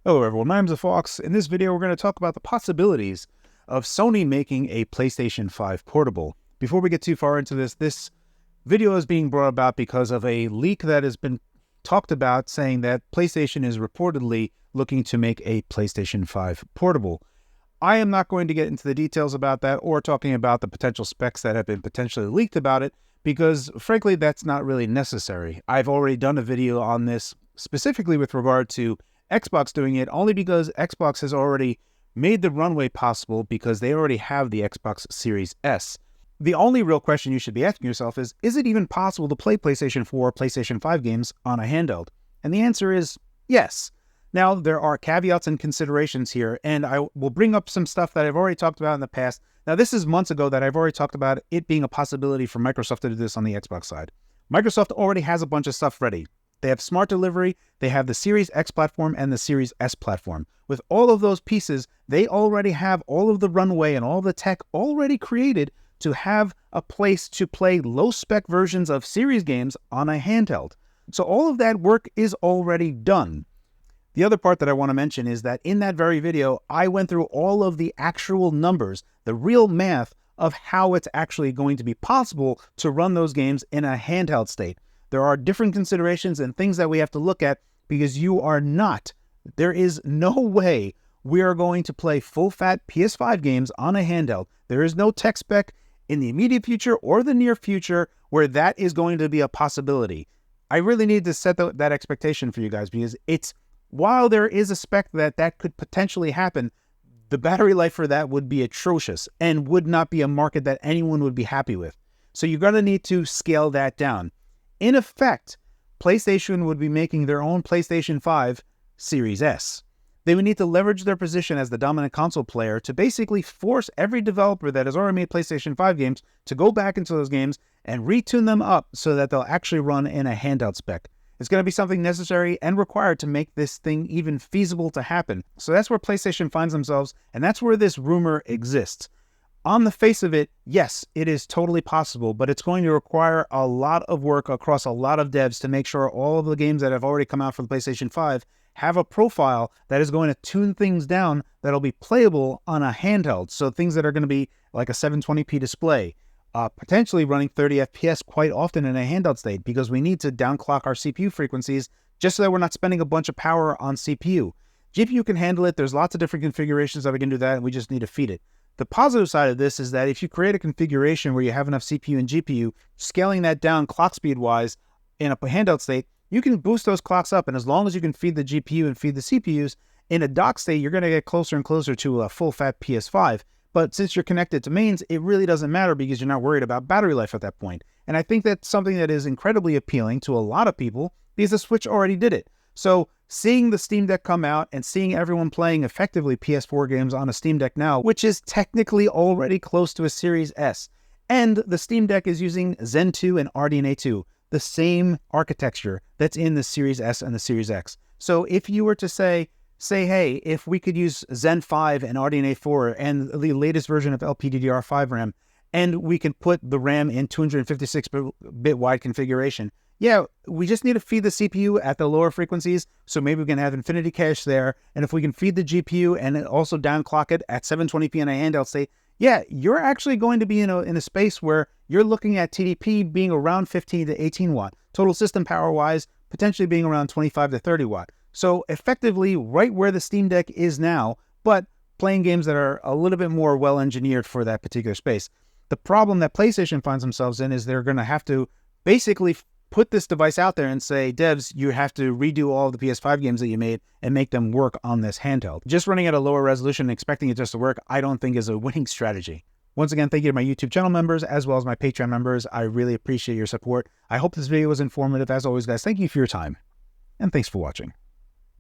Hello everyone, my name is Phawx. In this video, we're going to talk about the possibilities of Sony making a PlayStation 5 portable. Before we get too far into this video is being brought about because of a leak that has been talked about saying that PlayStation is reportedly looking to make a PlayStation 5 portable. I am not going to get into the details about that or talking about the potential specs that have been potentially leaked about it because, frankly, that's not really necessary. I've already done a video on this specifically with regard to Xbox doing it only because Xbox has already made the runway possible because they already have the Xbox Series S. The only real question you should be asking yourself is it even possible to play PlayStation 4 or PlayStation 5 games on a handheld? And the answer is yes. Now, there are caveats and considerations here, and I will bring up some stuff that I've already talked about in the past. Now, this is months ago that I've already talked about it being a possibility for Microsoft to do this on the Xbox side. Microsoft already has a bunch of stuff ready. They have smart delivery, they have the Series X platform and the Series S platform. With all of those pieces, they already have all of the runway and all the tech already created to have a place to play low-spec versions of Series games on a handheld. So all of that work is already done. The other part that I want to mention is that in that very video, I went through all of the actual numbers, the real math of how it's actually going to be possible to run those games in a handheld state. There are different considerations and things that we have to look at because there is no way we are going to play full-fat PS5 games on a handheld. There is no tech spec in the immediate future or the near future where that is going to be a possibility. I really need to set that expectation for you guys because while there is a spec that could potentially happen, the battery life for that would be atrocious and would not be a market that anyone would be happy with. So you're going to need to scale that down. In effect, PlayStation would be making their own PlayStation 5 Series S. They would need to leverage their position as the dominant console player to basically force every developer that has already made PlayStation 5 games to go back into those games and retune them up so that they'll actually run in a handheld spec. It's going to be something necessary and required to make this thing even feasible to happen. So that's where PlayStation finds themselves, and that's where this rumor exists. On the face of it, yes, it is totally possible, but it's going to require a lot of work across a lot of devs to make sure all of the games that have already come out for the PlayStation 5 have a profile that is going to tune things down that'll be playable on a handheld. So things that are going to be like a 720p display, potentially running 30 FPS quite often in a handheld state because we need to downclock our CPU frequencies just so that we're not spending a bunch of power on CPU. GPU can handle it. There's lots of different configurations that we can do that, and we just need to feed it. The positive side of this is that if you create a configuration where you have enough CPU and GPU, scaling that down clock speed-wise in a handheld state, you can boost those clocks up, and as long as you can feed the GPU and feed the CPUs, in a dock state, you're going to get closer and closer to a full-fat PS5. But since you're connected to mains, it really doesn't matter because you're not worried about battery life at that point. And I think that's something that is incredibly appealing to a lot of people because the Switch already did it. So seeing the Steam Deck come out and seeing everyone playing effectively PS4 games on a Steam Deck now, which is technically already close to a Series S, and the Steam Deck is using Zen 2 and RDNA 2, the same architecture that's in the Series S and the Series X. So if you were to say, hey, if we could use Zen 5 and RDNA 4 and the latest version of LPDDR5 RAM, and we can put the RAM in 256-bit wide configuration, yeah, we just need to feed the CPU at the lower frequencies, so maybe we can have infinity cache there, and if we can feed the GPU and also downclock it at 720p in a handheld state, yeah, you're actually going to be in a space where you're looking at TDP being around 15 to 18 watt, total system power-wise, potentially being around 25 to 30 watt. So effectively right where the Steam Deck is now, but playing games that are a little bit more well-engineered for that particular space. The problem that PlayStation finds themselves in is they're going to have to basically put this device out there and say, devs, you have to redo all the PS5 games that you made and make them work on this handheld. Just running at a lower resolution and expecting it just to work, I don't think is a winning strategy. Once again, thank you to my YouTube channel members as well as my Patreon members. I really appreciate your support. I hope this video was informative. As always, guys, thank you for your time, and thanks for watching.